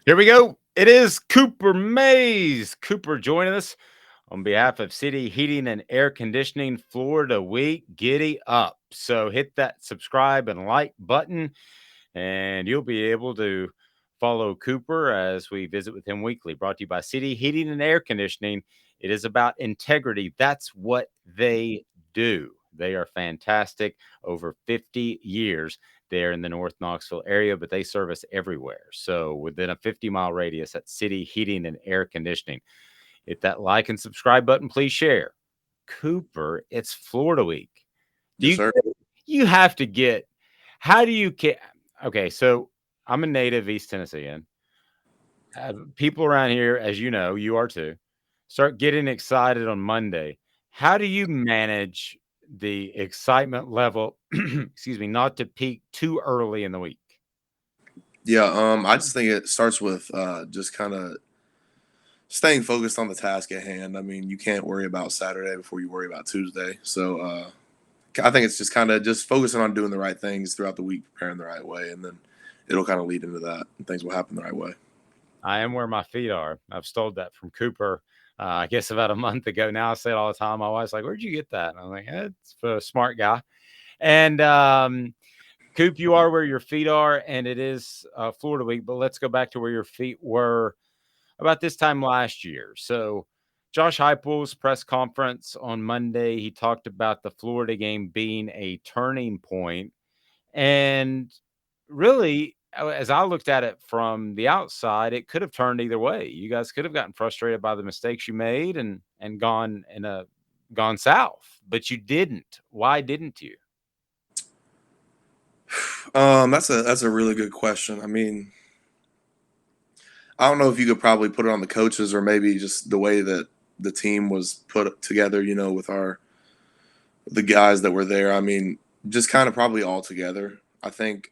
Here we go. It is Cooper Mays. Cooper joining us on behalf of City Heating and Air Conditioning Florida Week. Giddy up. So hit that subscribe and like button, and you'll be able to follow Cooper as we visit with him weekly. Brought to you by City Heating and Air Conditioning. It is about integrity. That's what they do. They are fantastic. Over 50 years there in the North Knoxville area, but they service everywhere. So within a 50-mile radius at City Heating and Air Conditioning. Hit that like and subscribe button. Please share. Cooper, it's Florida week. Do Yes, you sir. you have to get how do you get okay, so I'm a native East Tennessean. People around here, as you know, you are too, start getting excited on Monday. How do you manage the excitement level, excuse me, not to peak too early in the week? Yeah, I just think it starts with just kind of staying focused on the task at hand. I mean, you can't worry about Saturday before you worry about Tuesday. So I think it's just kind of just focusing on doing the right things throughout the week, preparing the right way, and then it'll kind of lead into that, and things will happen the right way. I am where my feet are. I've stole that from Cooper. I guess about a month ago now. I say it all the time. My wife's like, "Where'd you get that?" And I'm like, "It's for a smart guy." And Coop, you are where your feet are, and it is Florida week. But let's go back to where your feet were about this time last year. So, Josh Heupel's press conference on Monday, he talked about the Florida game being a turning point, and really, as I looked at it from the outside, it could have turned either way. You guys could have gotten frustrated by the mistakes you made and gone south, but you didn't. Why didn't you? That's a really good question. I mean, I don't know if you could probably put it on the coaches or maybe just the way that the team was put together. With the guys that were there. I mean, just kind of probably all together. I think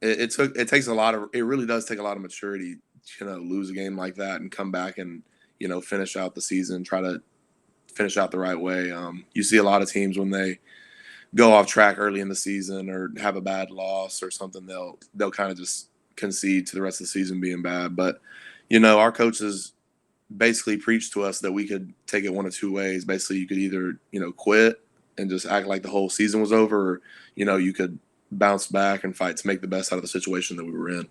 it takes a lot of it really does take a lot of maturity, lose a game like that and come back and finish out the season, try to finish out the right way. You see a lot of teams when they go off track early in the season or have a bad loss or something, they'll kind of just concede to the rest of the season being bad. But our coaches basically preached to us that we could take it one of two ways. Basically, you could either quit and just act like the whole season was over, or you could bounce back and fight to make the best out of the situation that we were in.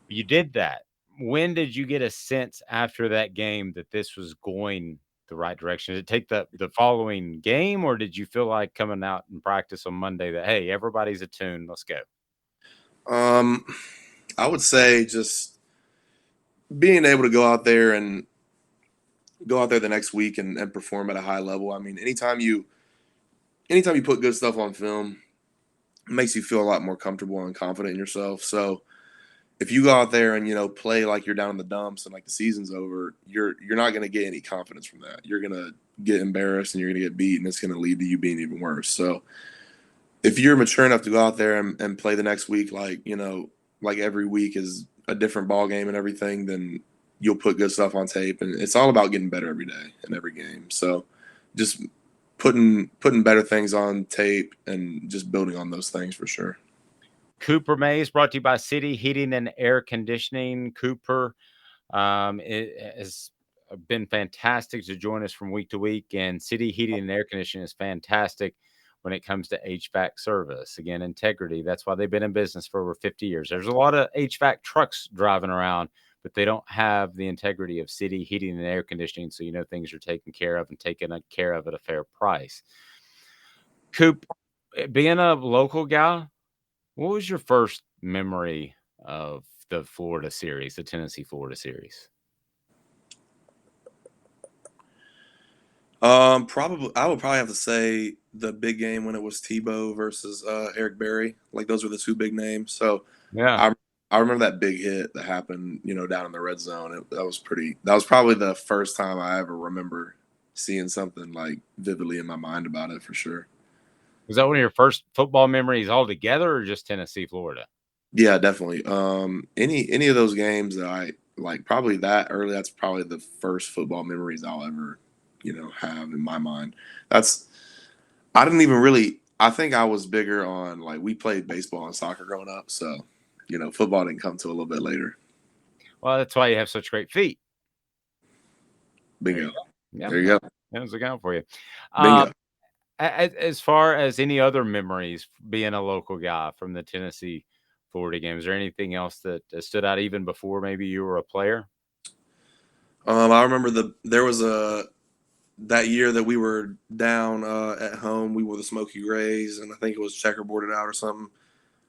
You did that. When did you get a sense after that game that this was going the right direction? Did it take the following game, or did you feel like coming out in practice on Monday that, hey, everybody's attuned, let's go? Um, I would say just being able to go out there the next week and perform at a high level. I mean, anytime you put good stuff on film, it makes you feel a lot more comfortable and confident in yourself. So if you go out there and play like you're down in the dumps and like the season's over, you're not going to get any confidence from that. You're going to get embarrassed and you're going to get beat, and it's going to lead to you being even worse. So if you're mature enough to go out there and play the next week, like like every week is a different ball game and everything, then you'll put good stuff on tape, and it's all about getting better every day and every game. So just putting better things on tape and just building on those things for sure. Cooper Mays brought to you by City Heating and Air Conditioning. Cooper, it has been fantastic to join us from week to week, and City Heating and Air Conditioning is fantastic when it comes to HVAC service. Again, integrity. That's why they've been in business for over 50 years. There's a lot of HVAC trucks driving around, but they don't have the integrity of City Heating and Air Conditioning, so you know things are taken care of and taken care of at a fair price. Coop, being a local guy, what was your first memory of the Florida series, the Tennessee Florida series? Probably I would probably have to say the big game when it was Tebow versus Eric Berry. Like those were the two big names. So Yeah. I I remember that big hit that happened, down in the red zone. That was pretty. That was probably the first time I ever remember seeing something like vividly in my mind about it for sure. Was that one of your first football memories altogether or just Tennessee, Florida? Yeah, definitely. Any of those games that I like, probably that early. That's probably the first football memories I'll ever, have in my mind. That's I didn't even really. I think I was bigger on like we played baseball and soccer growing up, so football didn't come till a little bit later. Well, that's why you have such great feet. There you Bingo. go. Yeah, There you go. that was looking out for you. Um, Bingo. as far as any other memories being a local guy from the Tennessee Florida game, is there anything else that stood out even before maybe you were a player? I remember there was a that year that we were down at home. We wore the Smoky Grays, and I think it was checkerboarded out or something.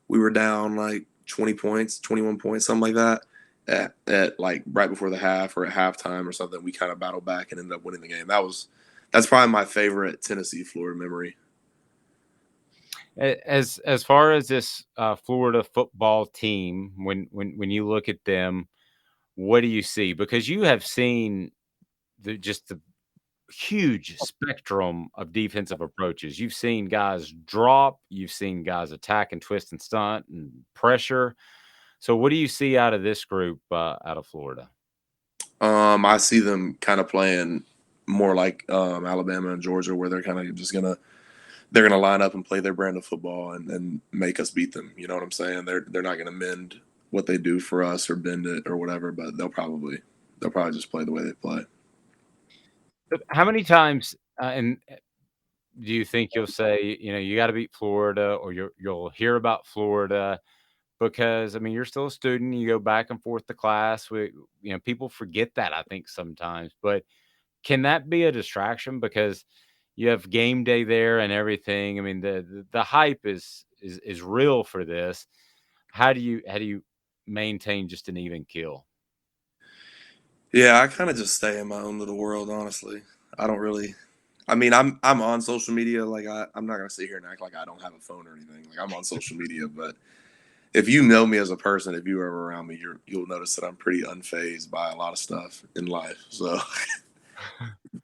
We were down like 20 points, 21 points, something like that. At like right before the half or at halftime or something, we kind of battled back and ended up winning the game. That's probably my favorite Tennessee Florida memory. As far as this Florida football team, when you look at them, what do you see? Because you have seen just the huge spectrum of defensive approaches. You've seen guys drop, you've seen guys attack and twist and stunt and pressure. So, what do you see out of this group out of Florida? I see them kind of playing more like Alabama and Georgia, where they're kind of just gonna line up and play their brand of football and make us beat them. You know what I'm saying? They're not gonna mend what they do for us or bend it or whatever, but they'll probably just play the way they play. But how many times and do you think you'll say, you got to beat Florida, or you'll hear about Florida? Because I mean, you're still a student. You go back and forth to class. People forget that, I think, sometimes. But can that be a distraction because you have game day there and everything? I mean, the hype is real for this. How do you maintain just an even kill? Yeah, I kind of just stay in my own little world, honestly. I don't really. I mean, I'm on social media. Like I'm not gonna sit here and act like I don't have a phone or anything. Like I'm on social media, but if you know me as a person, if you were ever around me, you'll notice that I'm pretty unfazed by a lot of stuff in life. So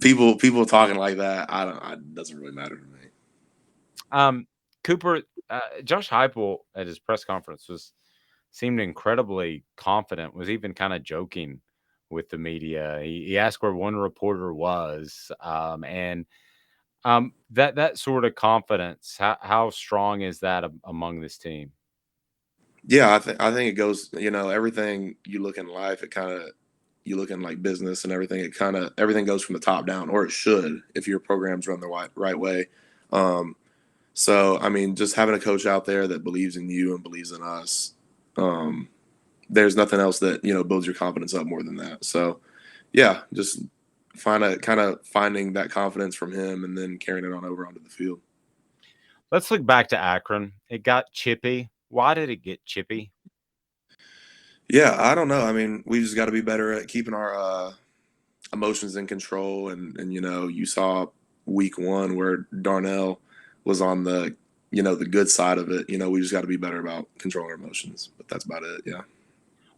people talking like that, I don't. It doesn't really matter to me. Um, Cooper, Josh Heupel at his press conference seemed incredibly confident. Was even kind of joking with the media. He asked where one reporter was, and that sort of confidence. How strong is that among this team? Yeah, I think it goes. Everything you look in life, it kind of you look in like business and everything. It kind of everything goes from the top down, or it should if your programs run the right way. Um, so I mean, just having a coach out there that believes in you and believes in us, um, there's nothing else that builds your confidence up more than that. So yeah, just finding that confidence from him and then carrying it on over onto the field. Let's look back to Akron. It got chippy. Why did it get chippy? Yeah, I don't know. I mean, we just got to be better at keeping our emotions in control. And you saw week one where Darnell was on the good side of it. We just got to be better about controlling our emotions. But that's about it. Yeah.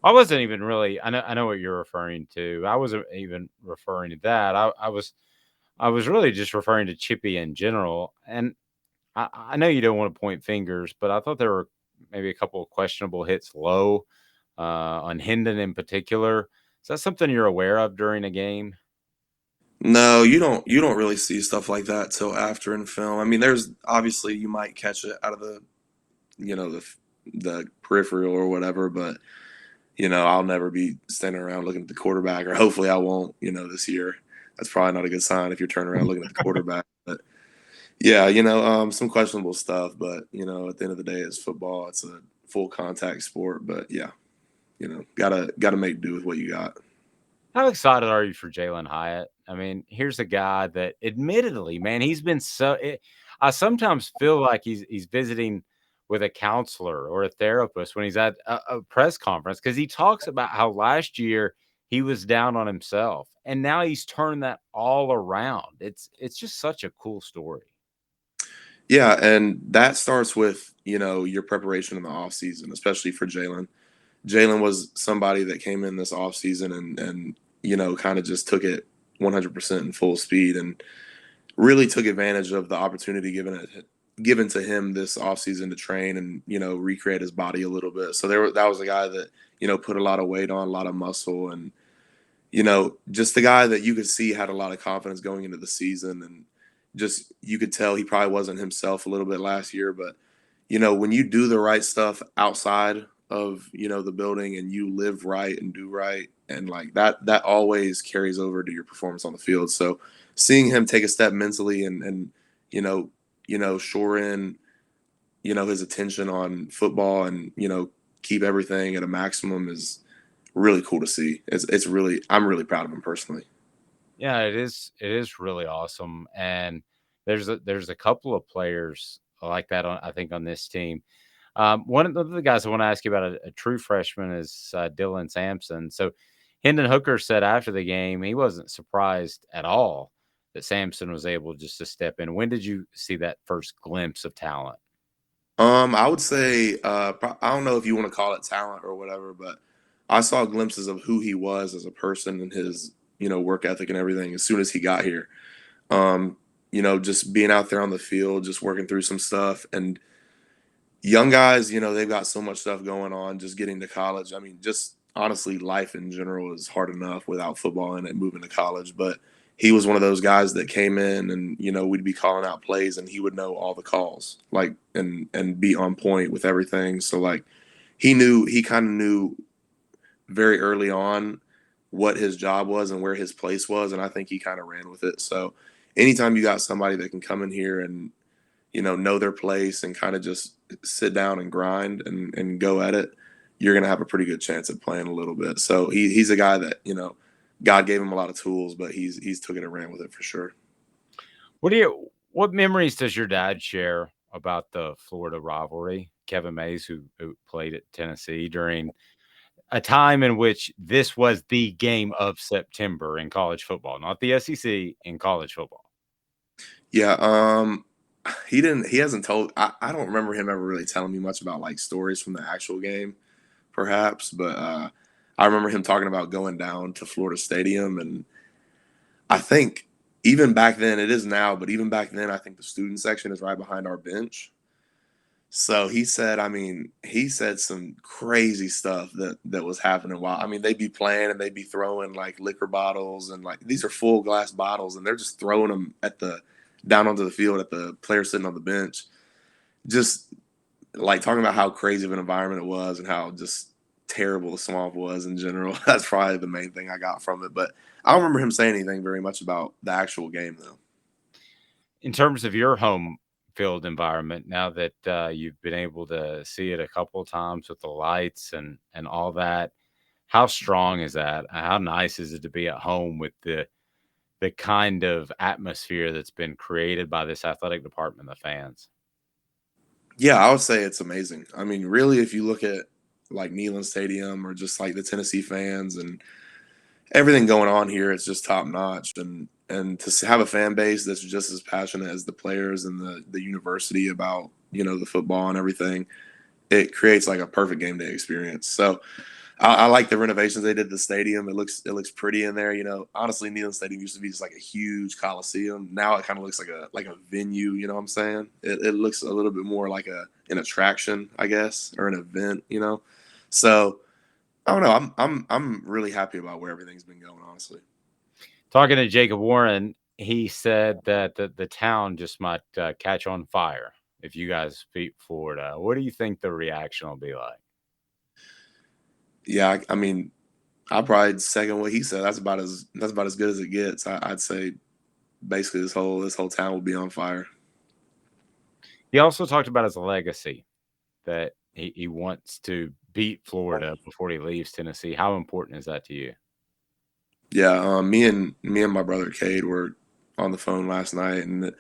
I wasn't even really. I know what you're referring to. I wasn't even referring to that. I was really just referring to Chippy in general. And I know you don't want to point fingers, but I thought there were maybe a couple of questionable hits low on Hendon in particular. Is that something you're aware of during a game? No, you don't really see stuff like that till after in film. I mean, there's obviously you might catch it out of the peripheral or whatever, but I'll never be standing around looking at the quarterback, or hopefully I won't, this year. That's probably not a good sign if you're turning around looking at the quarterback. But yeah, some questionable stuff, but at the end of the day, it's football. It's a full contact sport, but yeah, gotta make do with what you got. How excited are you for Jalen Hyatt? I mean, here's a guy that, admittedly, man, he's been I sometimes feel like he's visiting with a counselor or a therapist when he's at a press conference because he talks about how last year he was down on himself and now he's turned that all around. It's just such a cool story. Yeah, and that starts with your preparation in the off season, especially for Jalen. Jalen was somebody that came in this offseason and kind of just took it 100% in full speed and really took advantage of the opportunity given to him this offseason to train and recreate his body a little bit. So that was a guy that put a lot of weight on, a lot of muscle, and just the guy that you could see had a lot of confidence going into the season, and just you could tell he probably wasn't himself a little bit last year, but when you do the right stuff outside of, the building, and you live right and do right, and like that always carries over to your performance on the field. So seeing him take a step mentally and you know shore in his attention on football and keep everything at a maximum is really cool to see. It's really, I'm really proud of him personally. Yeah, it is really awesome, and there's a couple of players like that on I think on this team. One of the guys I want to ask you about a true freshman is Dylan Sampson. So Hendon Hooker said after the game he wasn't surprised at all that Sampson was able just to step in. When did you see that first glimpse of talent? I would say I don't know if you want to call it talent or whatever, but I saw glimpses of who he was as a person and his work ethic and everything as soon as he got here. Um, just being out there on the field, just working through some stuff, and young guys, they've got so much stuff going on. Just getting to college, I mean, just honestly, life in general is hard enough without football and it moving to college, but he was one of those guys that came in and we'd be calling out plays and he would know all the calls, like, and be on point with everything. So like he kind of knew very early on what his job was and where his place was, and I think he kind of ran with it. So anytime you got somebody that can come in here and know their place and kind of just sit down and grind and go at it, you're gonna have a pretty good chance at playing a little bit. So he's a guy that God gave him a lot of tools, but he's took it and ran with it for sure. What memories does your dad share about the Florida rivalry? Kevin Mays, who played at Tennessee during a time in which this was the game of September in college football, not the SEC, in college football. Yeah, he hasn't told. I don't remember him ever really telling me much about like stories from the actual game, perhaps, but I remember him talking about going down to Florida Stadium, and I think even back then, it is now, but even back then, I think the student section is right behind our bench. So he said, I mean, he said some crazy stuff that was happening while, I mean, they'd be playing and they'd be throwing like liquor bottles, and like these are full glass bottles and they're just throwing them at the down onto the field at the player sitting on the bench. Just like talking about how crazy of an environment it was and how just terrible the swamp was in general. That's probably the main thing I got from it. But I don't remember him saying anything very much about the actual game though. In terms of your home field environment, now that you've been able to see it a couple of times with the lights and all that, how strong is that? How nice is it to be at home with the kind of atmosphere that's been created by this athletic department, the fans? Yeah, I would say it's amazing. I mean, really, if you look at like Neyland Stadium or just like the Tennessee fans and everything going on here, it's just top notch. And to have a fan base that's just as passionate as the players and the university about the football and everything, it creates like a perfect game day experience. So I like the renovations they did to the stadium. It looks pretty in there. Honestly, Neyland Stadium used to be just like a huge coliseum. Now it kind of looks like a venue. You know what I'm saying? It looks a little bit more like an attraction, I guess, or an event. So I don't know. I'm really happy about where everything's been going. Honestly. Talking to Jacob Warren, he said that the town just might catch on fire if you guys beat Florida. What do you think the reaction will be like? Yeah, I mean, I probably second what he said. That's about as good as it gets. I'd say basically this whole town will be on fire. He also talked about his legacy that he wants to beat Florida before he leaves Tennessee. How important is that to you? Yeah, me and my brother Cade were on the phone last night and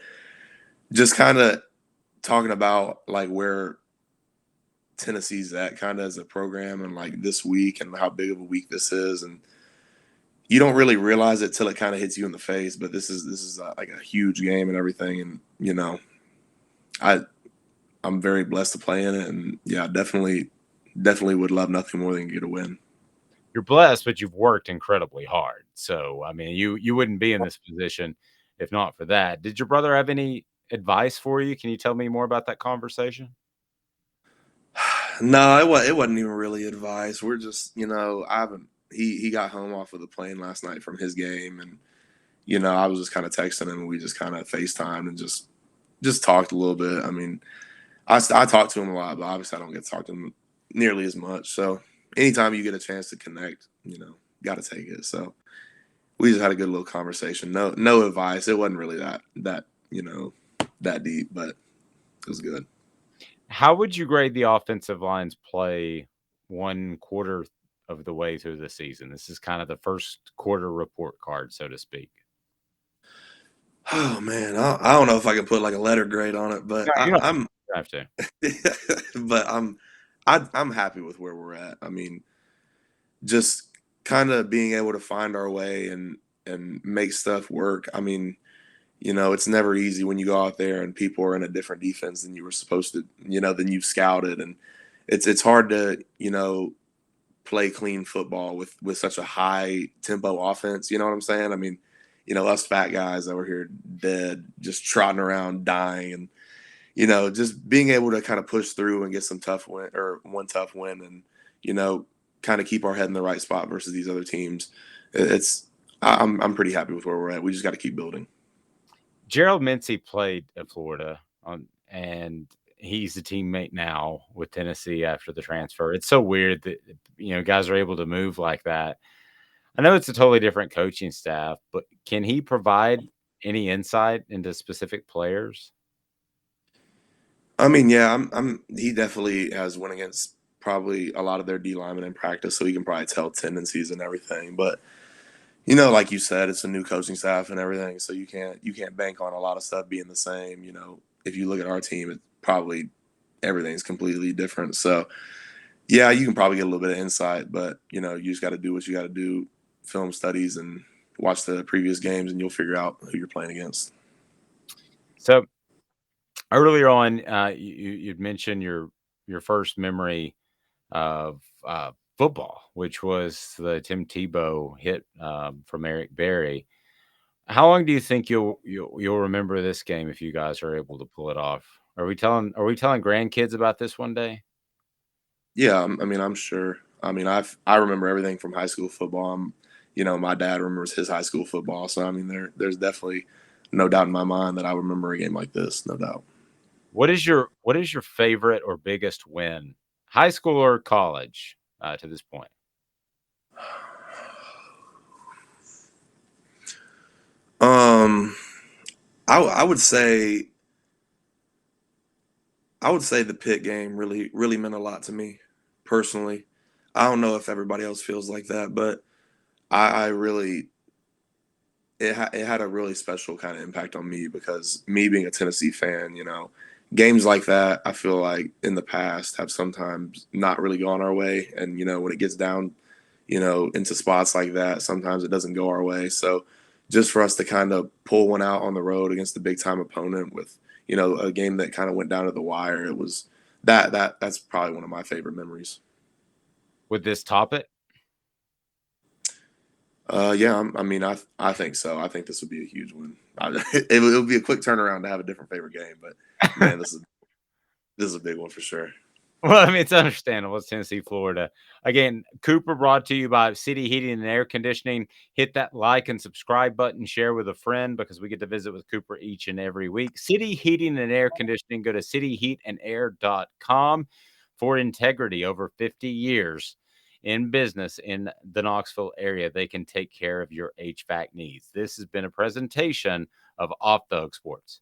just kind of talking about like where Tennessee's at kind of as a program and like this week and how big of a week this is, and you don't really realize it till it kind of hits you in the face. But this is like a huge game and everything, and I I'm very blessed to play in it, and yeah, definitely would love nothing more than get a win. You're blessed, but you've worked incredibly hard. So, I mean, you wouldn't be in this position if not for that. Did your brother have any advice for you? Can you tell me more about that conversation? No, it wasn't even really advice. We're just I haven't. He got home off of the plane last night from his game, and I was just kind of texting him, and we just kind of FaceTimed and just talked a little bit. I mean, I talk to him a lot, but obviously I don't get to talk to him nearly as much. So anytime you get a chance to connect, got to take it. So we just had a good little conversation. No advice. It wasn't really that deep, but it was good. How would you grade the offensive line's play 1 quarter of the way through the season? This is kind of the first quarter report card, so to speak. Oh man, I don't know if I can put like a letter grade on it, but No, you don't I'm have to. but I'm happy with where we're at. I mean, just kind of being able to find our way and make stuff work. I mean, it's never easy when you go out there and people are in a different defense than you were supposed to, than you've scouted, and it's hard to play clean football with such a high tempo offense. You know what I'm saying? I mean, us fat guys that were here dead, just trotting around, dying, and just being able to kind of push through and get some tough win or one tough win, and kind of keep our head in the right spot versus these other teams. I'm pretty happy with where we're at. We just got to keep building. Gerald Mincey played at Florida and he's a teammate now with Tennessee after the transfer. It's so weird that guys are able to move like that. I know it's a totally different coaching staff, but can he provide any insight into specific players? I mean, yeah, he definitely has went against probably a lot of their D linemen in practice, so he can probably tell tendencies and everything. But like you said, it's a new coaching staff and everything, so you can't bank on a lot of stuff being the same. If you look at our team, it's probably everything's completely different. So yeah, you can probably get a little bit of insight, but you just got to do what you got to do, film studies and watch the previous games, and you'll figure out who you're playing against. So earlier on, you'd mentioned your first memory of football, which was the Tim Tebow hit from Eric Berry. How long do you think you'll remember this game if you guys are able to pull it off? Are we telling grandkids about this one day? Yeah, I mean, I'm sure. I mean, I remember everything from high school football. My dad remembers his high school football, so I mean, there's definitely no doubt in my mind that I remember a game like this, no doubt. What is your favorite or biggest win, high school or college, to this point? Um, I would say the Pitt game really meant a lot to me personally. I don't know if everybody else feels like that, but I really it had a really special kind of impact on me because me being a Tennessee fan, games like that I feel like in the past have sometimes not really gone our way, and when it gets down, into spots like that, sometimes it doesn't go our way. So just for us to kind of pull one out on the road against a big time opponent with a game that kind of went down to the wire, it was that's probably one of my favorite memories. Would this top it? Yeah, I mean, I think so. I think this would be a huge one. It would be a quick turnaround to have a different favorite game, but man, this is a big one for sure. Well, I mean, it's understandable. It's Tennessee, Florida. Again, Cooper brought to you by City Heating and Air Conditioning. Hit that like and subscribe button, share with a friend because we get to visit with Cooper each and every week. City Heating and Air Conditioning. Go to cityheatandair.com for integrity. Over 50 years in business in the Knoxville area, they can take care of your HVAC needs. This has been a presentation of Off the Hook Sports.